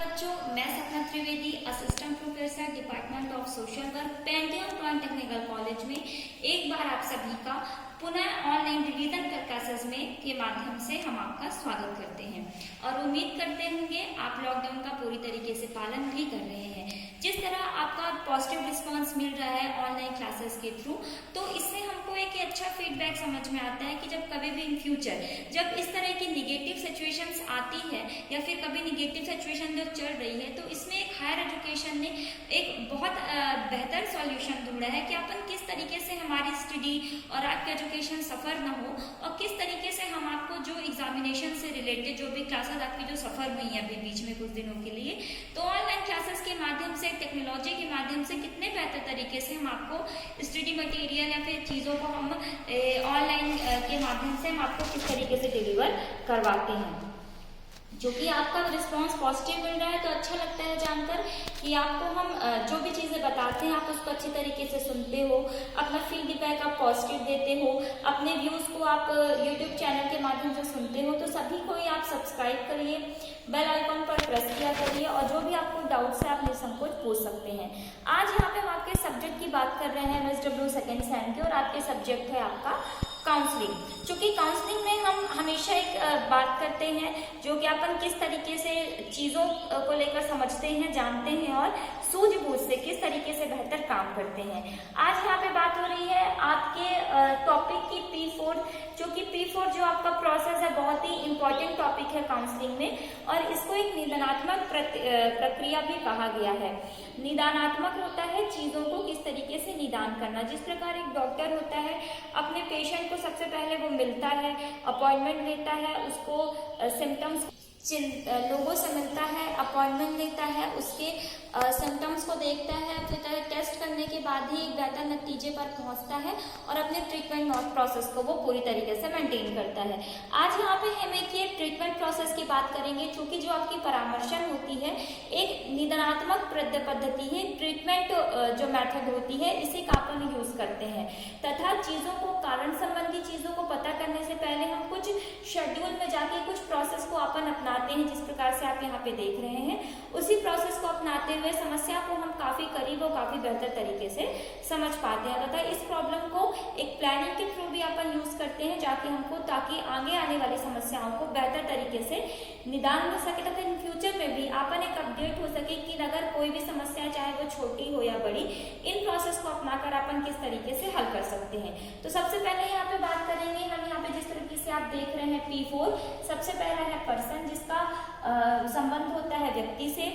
बच्चों, मैं सपना Trivedi, assistant professor, department of social work, Pentium point technical college में एक बार आप सभी का पुनः ऑनलाइन रिवीजन क्लासेस में के माध्यम से हम आपका स्वागत करते हैं और उम्मीद करते होंगे आप लॉकडाउन का पूरी तरीके से पालन भी कर रहे हैं। जिस तरह आपका पॉजिटिव रिस्पांस मिल रहा है ऑनलाइन क्लासेस के थ्रू, तो इससे हमको एक अच्छा फीडबैक समझ में आता है कि जब कभी भी इन फ्यूचर जब इस तरह की निगेटिव सिचुएशंस आती है या फिर कभी निगेटिव सिचुएशन जब चल रही है, तो इसमें एक हायर एजुकेशन ने एक बहुत बेहतर सॉल्यूशन ढूंढा है कि अपन किस तरीके से हमारी स्टडी और आपका एजुकेशन सफर न हो और किस तरीके से हम आपको जो एग्जामिनेशन से रिलेटेड जो भी क्लासेस आपकी जो सफर हुई है अभी बीच में कुछ दिनों के लिए, तो ऑनलाइन क्लासेस के माध्यम से टेक्नोलॉजी के माध्यम से कितने बेहतर तरीके से हम आपको स्टडी मटेरियल या फिर चीज़ों को हम ऑनलाइन के माध्यम से हम आपको किस तरीके से डिलीवर करवाते हैं। जो कि आपका रिस्पांस पॉजिटिव मिल रहा है तो अच्छा लगता है जानकर कि आपको हम जो भी चीज़ें बताते हैं आप उसको अच्छी तरीके से सुनते हो, अपना फीडबैक आप पॉजिटिव देते हो, अपने व्यूज़ को आप यूट्यूब चैनल के माध्यम से सुनते हो। तो सभी को ही आप सब्सक्राइब करिए, बेल आइकॉन पर प्रेस किया करिए और जो भी आपको डाउट्स है आप निसंकोच पूछ सकते हैं। आज यहाँ पे हम आपके सब्जेक्ट की बात कर रहे हैं MSW सेकेंड सेम की, और आपके सब्जेक्ट है आपका काउंसलिंग। चूंकि काउंसलिंग में हम हमेशा एक बात करते हैं जो कि अपन किस तरीके से चीज़ों को लेकर समझते हैं, जानते हैं और सूझबूझ से किस तरीके से बेहतर काम करते हैं। आज यहाँ पे बात हो रही है आपके टॉपिक की P4, जो कि P4 जो आपका प्रोसेस है बहुत ही इंपॉर्टेंट टॉपिक है काउंसलिंग में, और इसको एक निदानात्मक प्रक्रिया भी कहा गया है। निदानात्मक होता है चीज़ों को किस तरीके से निदान करना। जिस प्रकार एक डॉक्टर होता है अपने पेशेंट को सबसे पहले वो मिलता है, अपॉइंटमेंट लेता है, उसको सिम्टम्स लोगों से मिलता है, अपॉइंटमेंट लेता है, उसके सिम्टम्स को देखता है, फिर टेस्ट करने के बाद ही एक बेहतर नतीजे पर पहुंचता है और अपने ट्रीटमेंट प्रोसेस को वो पूरी तरीके से मेंटेन करता है। आज यहाँ पे हम एक ये ट्रीटमेंट प्रोसेस की बात करेंगे, क्योंकि जो आपकी परामर्शन होती है एक निदानात्मक पद्धति है, ट्रीटमेंट जो मेथड होती है इसे का अपन यूज करते हैं, तथा चीज़ों को कारण संबंधी चीज़ों को पता करने से पहले हम कुछ शेड्यूल में जाके कुछ प्रोसेस को अपन अपनाते हैं। जिस प्रकार से आप यहाँ पे देख रहे हैं उसी प्रोसेस को अपनाते हुए समस्या को हम काफी करीब और काफी बेहतर तरीके से समझ पाते हैं, तथा इस प्रॉब्लम को एक प्लानिंग के थ्रू भी अपन यूज करते हैं जाके हमको ताकि आगे आने वाली समस्याओं को बेहतर तरीके से निदान हो सके, तथा इन फ्यूचर में भी अपन एक अपडेट हो सके कि अगर कोई भी समस्या चाहे वो छोटी हो या बड़ी, इन प्रोसेस को अपनाकर अपन किस तरीके से हल कर सकते हैं। तो सबसे पहले यहाँ पे बात करेंगे हम, यहाँ पे जिस तरीके से आप देख रहे हैं P4, सबसे पहला है पर्सन जिसका संबंध होता है व्यक्ति से,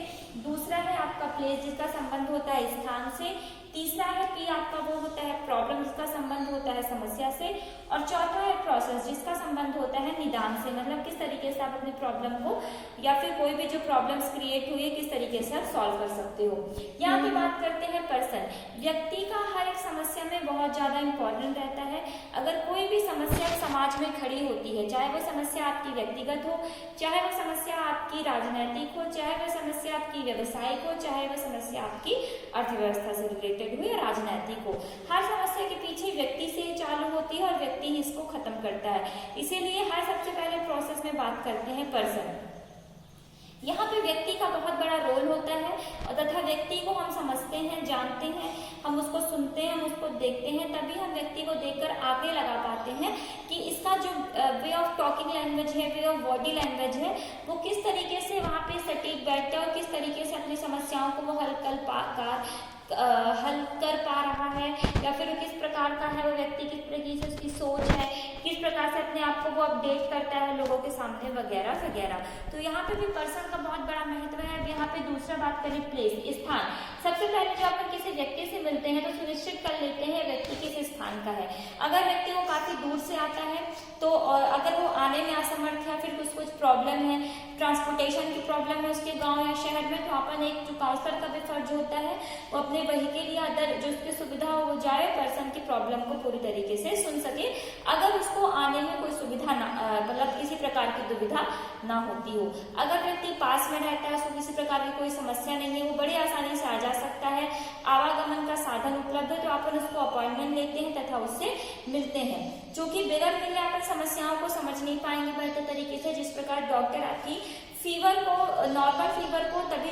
दूसरा है आपका प्लेस जिसका संबंध होता है स्थान से, तीसरा है P आपका वो होता है प्रॉब्लम जिसका संबंध होता है समस्या से, और चौथा है प्रोसेस जिसका संबंध होता है निदान से, मतलब किस तरीके से आप अपनी प्रॉब्लम को या फिर कोई भी जो प्रॉब्लम्स क्रिएट हुई है किस तरीके से आप सॉल्व कर सकते हो। यहाँ पे बात करते हैं पर्सन, व्यक्ति का हर एक समस्या में बहुत ज्यादा इंपॉर्टेंट रहता है। अगर कोई भी समस्या समाज में खड़ी होती है, चाहे वो समस्या आपकी व्यक्तिगत हो, चाहे वो समस्या आपकी राजनैतिक हो, चाहे वो समस्या आपकी व्यवसायिक हो, चाहे वो समस्या आपकी अर्थव्यवस्था से रिलेटेड हो या राजनैतिक हो, हर समस्या के पीछे व्यक्ति से चालू होती है और व्यक्ति ही इसको खत्म करता है। इसीलिए हर सबसे पहले प्रोसेस में बात करते हैं पर्सन। यहाँ पे व्यक्ति का बहुत बड़ा रोल होता है और तथा व्यक्ति को हम समझते हैं, जानते हैं, हम उसको सुनते हैं, हम उसको देखते हैं, तभी हम व्यक्ति को देखकर आगे लगा पाते हैं कि इसका जो वे ऑफ टॉकिंग लैंग्वेज है, वे ऑफ बॉडी लैंग्वेज है, वो किस तरीके से वहाँ पे सटीक बैठता है और किस तरीके से अपनी समस्याओं को वो हल कर पा रहा है, या फिर किस प्रकार का है वो व्यक्ति, किस प्रकार से उसकी सोच है, किस प्रकार से अपने आप को वो अपडेट करता है लोगों के सामने वगैरह वगैरह। तो यहाँ पे भी पर्सन का बहुत बड़ा महत्व है। अब यहाँ पे दूसरा बात करें प्लेस, स्थान। सबसे पहले जब अपन किसी व्यक्ति से मिलते हैं तो सुनिश्चित कर लेते हैं व्यक्ति किस स्थान का है। अगर व्यक्ति वो काफी दूर से आता है तो अगर वो आने में असमर्थ है, फिर कुछ प्रॉब्लम है, ट्रांसपोर्टेशन की प्रॉब्लम है उसके गांव या शहर में, तो अपन एक जो काउंसलर का भी फर्ज होता है वो अपने वही के लिए अदर जो उसकी सुविधा हो वो जाए, पर्सन की प्रॉब्लम को पूरी तरीके से सुन सके, अगर उसको आने में कोई सुविधा ना मतलब किसी प्रकार की दुविधा ना होती हो। अगर व्यक्ति पास में रहता है, उसको किसी प्रकार की कोई समस्या नहीं है, वो बड़ी आसानी से आ जा सकता है, आवागमन का साधन उपलब्ध है, तो अपन उसको अपॉइंटमेंट लेते हैं तथा उससे मिलते हैं। क्योंकि बगैर मिलने अपन समस्याओं को समझ नहीं पाएंगे बेहतर तरीके से। जिस प्रकार डॉक्टर आपकी फीवर को, नॉर्मल फीवर को तभी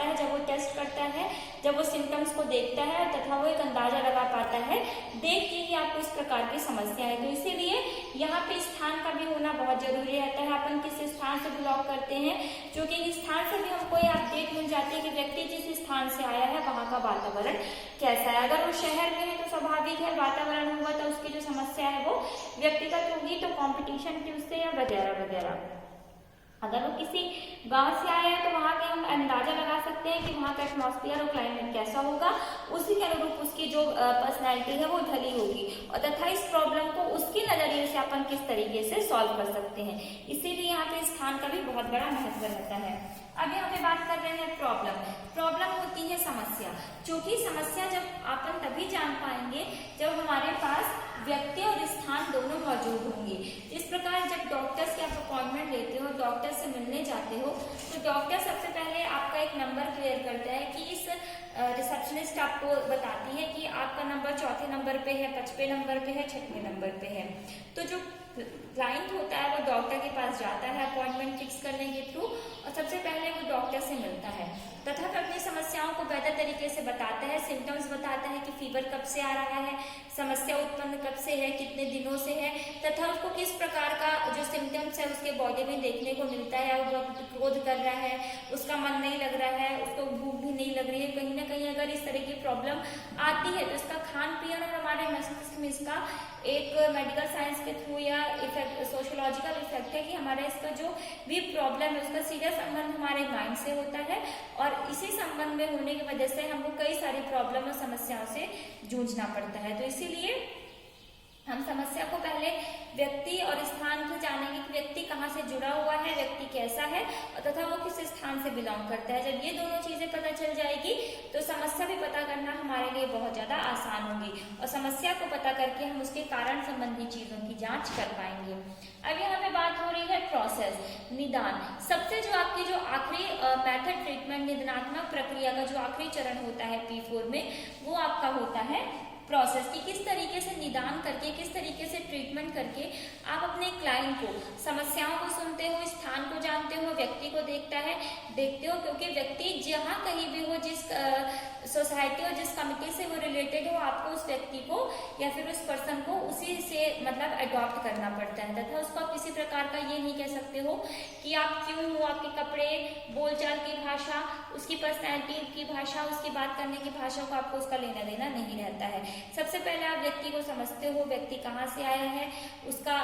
है जब वो टेस्ट करता है, जब वो सिम्टम्स को देखता है तथा वो एक अंदाजा लगा पाता है देख के ही आपको इस प्रकार की समस्या है। तो इसीलिए यहाँ पे स्थान का भी होना बहुत जरूरी रहता है। अपन किस स्थान से बिलोंग करते हैं, जो कि स्थान से भी हमको ये अपडेट मिल जाती है कि व्यक्ति जिस स्थान से आया है वहाँ का वातावरण कैसा है। अगर वो शहर में है तो स्वाभाविक है वातावरण होगा तो उसकी जो समस्या है वो व्यक्तिगत होगी, तो कॉम्पिटिशन की उससे या वगैरह वगैरह। अगर वो किसी गांव से आया है तो वहाँ के हम अंदाजा लगा सकते हैं कि वहाँ का एटमॉस्फेयर और क्लाइमेट कैसा होगा, उसी के अनुरूप उसकी जो पर्सनैलिटी है वो ढली होगी और तथा इस प्रॉब्लम को उसके नजरिए से अपन किस तरीके से सॉल्व कर सकते हैं। इसीलिए यहाँ पे स्थान का भी बहुत बड़ा महत्व रहता है। अब यहाँ पे बात कर रहे हैं प्रॉब्लम होती है समस्या, जो कि समस्या जब अपन तभी जान पाएंगे जब हमारे पास व्यक्ति और स्थान दोनों मौजूद होंगे। इस प्रकार जब डॉक्टर से आप अपॉइंटमेंट लेते हो, डॉक्टर से मिलने जाते हो, तो डॉक्टर सबसे पहले आपका एक नंबर क्लियर करता है कि इस रिसेप्शनिस्ट आपको बताती है कि आपका नंबर 4थे नंबर पे है, 5वें नंबर पे है, 6वें नंबर पे है। तो जो क्लाइंट होता है वो डॉक्टर के पास जाता है अपॉइंटमेंट फिक्स करने के थ्रू और सबसे पहले वो डॉक्टर से मिलता है तथा अपनी समस्याओं को बेहतर तरीके से बताता है, सिम्टम्स बताता है कि फीवर कब से आ रहा है, समस्या उत्पन्न कब से है, कितने दिनों से है तथा उसको किस प्रकार का जो सिम्टम्स है उसके बॉडी में देखने को मिलता है। वो क्रोध कर रहा है, उसका मन नहीं लग रहा है, उसको भूख भी नहीं लग रही है, कहीं ना कहीं अगर इस तरह की प्रॉब्लम आती है तो इसका खान पीन और हमारे मस्तिष्क में इसका एक मेडिकल साइंस के थ्रू या इफेक्ट सोशियोलॉजिकल इफेक्ट है कि हमारा इसका जो भी प्रॉब्लम है उसका सीधा संबंध हमारे माइंड से होता है और इसी संबंध में होने की वजह से हमको कई सारी प्रॉब्लम और समस्याओं से जूझना पड़ता है। तो इसीलिए हम समस्या को पहले व्यक्ति और स्थान से जानेंगे कि व्यक्ति कहाँ से जुड़ा हुआ है, व्यक्ति कैसा है और तथा वो किस स्थान से बिलोंग करता है। जब ये दोनों चीजें पता चल जाएगी तो समस्या भी पता करना हमारे लिए बहुत ज्यादा आसान होगी और समस्या को पता करके हम उसके कारण संबंधी चीजों की जांच कर पाएंगे। अब यहाँ पे बात हो रही है प्रोसेस, निदान। सबसे जो आपकी जो आखिरी मेथड ट्रीटमेंट निदानात्मक प्रक्रिया का जो आखिरी चरण होता है P4 में, वो आपका होता है प्रोसेस की किस तरीके से निदान करके, किस तरीके से ट्रीटमेंट करके आप अपने क्लाइंट को समस्याओं को सुनते हो, स्थान को जानते हो, व्यक्ति को देखते हो क्योंकि व्यक्ति जहाँ कहीं भी हो, जिस सोसाइटी और जिस कमिटी से वो रिलेटेड हो, आपको उस व्यक्ति को या फिर उस पर्सन को उसी से मतलब अडॉप्ट करना पड़ता है तथा उसको आप किसी प्रकार का ये नहीं कह सकते हो कि आप क्यों हो, आपके कपड़े, बोलचाल की भाषा, उसकी पर्सनैलिटी की भाषा, उसकी बात करने की भाषा को आपको उसका लेना देना नहीं रहता है। सबसे पहले आप व्यक्ति को समझते हो, व्यक्ति कहाँ से आया है, उसका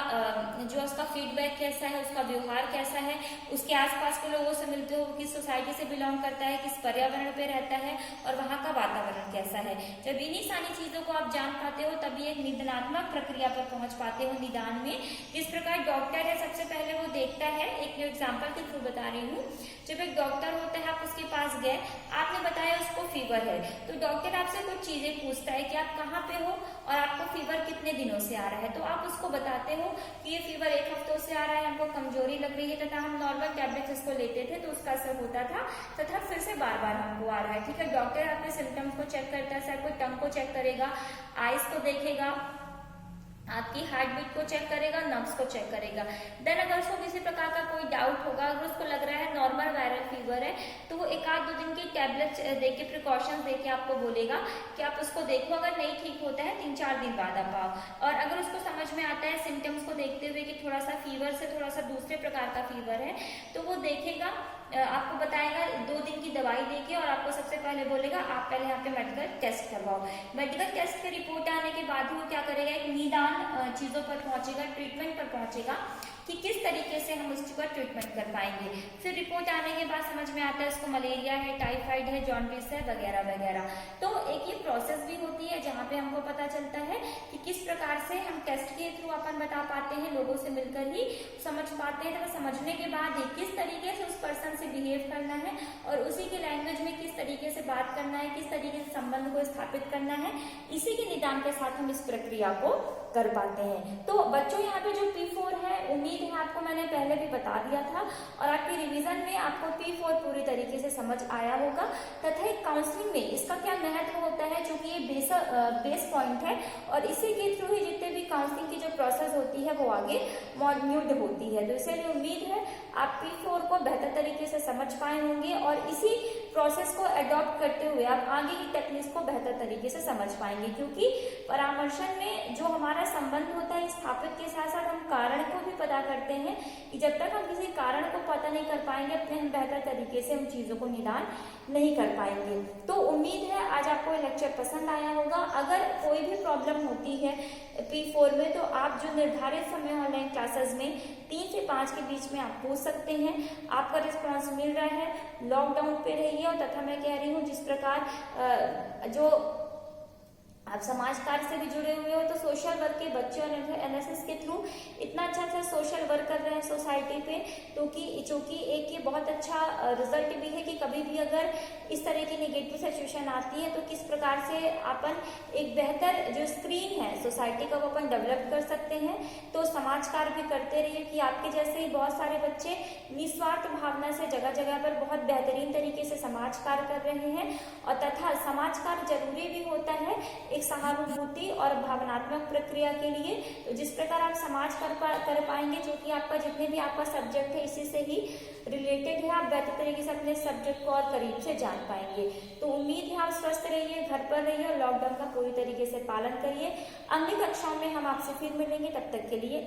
जो उसका फीडबैक कैसा है, उसका व्यवहार कैसा है, उसके आसपास के लोगों से मिलते हो, किस सोसाइटी से बिलोंग करता है, किस पर्यावरण पे रहता है और वहाँ का वातावरण कैसा है। जब इन्हीं सारी चीजों को आप जान पाते हो तभी एक निदानात्मक प्रक्रिया पर पहुंच पाते हो। निदान में किस प्रकार डॉक्टर है, सबसे पहले वो देखता है, एक एग्जाम्पल के थ्रू बता रही हूँ। जब एक डॉक्टर होता है, आप उसके पास गए, आपने बताया उसको फीवर है, तो डॉक्टर आपसे कुछ चीजें पूछता है कि आप कहाँ पे हो और आपको फीवर कितने दिनों से आ रहा है। तो आप उसको बताते हो कि ये फीवर 1 हफ्तों से आ रहा है, हमको कमजोरी लग रही है तथा हम नॉर्मल टैबलेट्स इसको लेते थे तो उसका असर होता था तथा फिर से बार बार हमको आ रहा है। ठीक है, डॉक्टर अपने सिम्टम्स को चेक करता है, सर कोई टंग को चेक करेगा, आइज को देखेगा, आपकी हार्ट बीट को चेक करेगा, नर्व्स को चेक करेगा। देन अगर उसको किसी प्रकार का कोई डाउट होगा, अगर उसको लग रहा है नॉर्मल वायरल फीवर है, तो वो 1-2 दिन की टैबलेट्स देके प्रिकॉशंस देके आपको बोलेगा कि आप उसको देखो, अगर नहीं ठीक होता है 3-4 दिन बाद आप आओ। और अगर उसको समझ में आता है सिम्टम्स को देखते हुए कि थोड़ा सा फीवर से थोड़ा सा दूसरे प्रकार का फीवर है, तो वो देखेगा, आपको बताएगा 2 दिन की दवाई देके और आपको सबसे पहले बोलेगा आप पहले यहाँ पे मेडिकल टेस्ट करवाओ। मेडिकल टेस्ट की रिपोर्ट आने के बाद ही वो क्या करेगा, एक निदान चीजों पर पहुंचेगा, ट्रीटमेंट पर पहुंचेगा कि किस तरीके से हम उसका ट्रीटमेंट कर पाएंगे। फिर रिपोर्ट आने के बाद समझ में आता है उसको मलेरिया है, टाइफाइड है, जॉन्डिस है वगैरह वगैरह। तो एक ये प्रोसेस भी होती है जहाँ पे हमको पता चलता है कि किस प्रकार से हम टेस्ट के थ्रू अपन बता पाते हैं, लोगों से मिलकर ही समझ पाते हैं। तो समझने के बाद ही किस तरीके से उस पर्सन से बिहेव करना है और उसी के लैंग्वेज में किस तरीके से बात करना है, किस तरीके से संबंध को स्थापित करना है, इसी के निदान के साथ हम इस प्रक्रिया को कर पाते हैं। तो बच्चों यहाँ पे जो P4 है, उम्मीद है आपको मैंने पहले भी बता दिया था और आपके रिवीजन में आपको P4 पूरी तरीके से समझ आया होगा तथा एक काउंसलिंग में इसका क्या महत्व होता है, जो कि ये बेस पॉइंट है और इसी के थ्रू ही जितने भी काउंसलिंग की जो प्रोसेस होती है वो आगे मॉड्यूल्ड होती है। तो इसलिए उम्मीद है आप P4 को बेहतर तरीके से समझ पाए होंगे और इसी प्रोसेस को अडॉप्ट करते हुए आप आगे की टेक्निक्स को बेहतर तरीके से समझ पाएंगे, क्योंकि परामर्शन में जो हमारा संबंध होता है स्थापित के साथ साथ हम कारण को भी पता करते हैं कि जब तक हम किसी कारण को पता नहीं कर पाएंगे अपने हम बेहतर तरीके से उन चीजों को निदान नहीं कर पाएंगे। तो उम्मीद है आज आपको ये लेक्चर पसंद आया होगा। अगर कोई भी प्रॉब्लम होती है P4 में तो आप जो निर्धारित समय ऑनलाइन क्लासेस में 3 से 5 के बीच में आप पूछ सकते हैं। आपका रिस्पांस मिल रहा है, लॉकडाउन पे रहिए। और तथा मैं कह रही हूँ जिस प्रकार जो आप समाज कार्य से भी जुड़े हुए हो तो सोशल वर्क के बच्चे और NSS के थ्रू इतना अच्छा सोशल वर्क कर रहे हैं सोसाइटी पे, तो कि चूंकि एक ये बहुत अच्छा रिजल्ट भी है कि कभी भी अगर इस तरह की नेगेटिव सिचुएशन आती है तो किस प्रकार से अपन एक बेहतर जो स्क्रीन है सोसाइटी का वो अपन डेवलप कर सकते हैं। तो समाज कार्य भी करते रहिए कि आपके जैसे ही बहुत सारे बच्चे निस्वार्थ भावना से जगह जगह पर बहुत बेहतरीन तरीके से समाज कार्य कर रहे हैं। और तथा समाज कार्य जरूरी भी होता है एक सहानुभूति और भावनात्मक प्रक्रिया के लिए। तो जिस प्रकार आप समाज कर पाएंगे, जो कि आपका जितने भी आपका सब्जेक्ट है इसी से ही रिलेटेड है, आप बेहतर तरीके से अपने सब्जेक्ट को और करीब से जान पाएंगे। तो उम्मीद है आप स्वस्थ रहिए, घर पर रहिए और लॉकडाउन का पूरी तरीके से पालन करिए। अगली कक्षाओं में हम आपसे फिर मिलेंगे, तब तक के लिए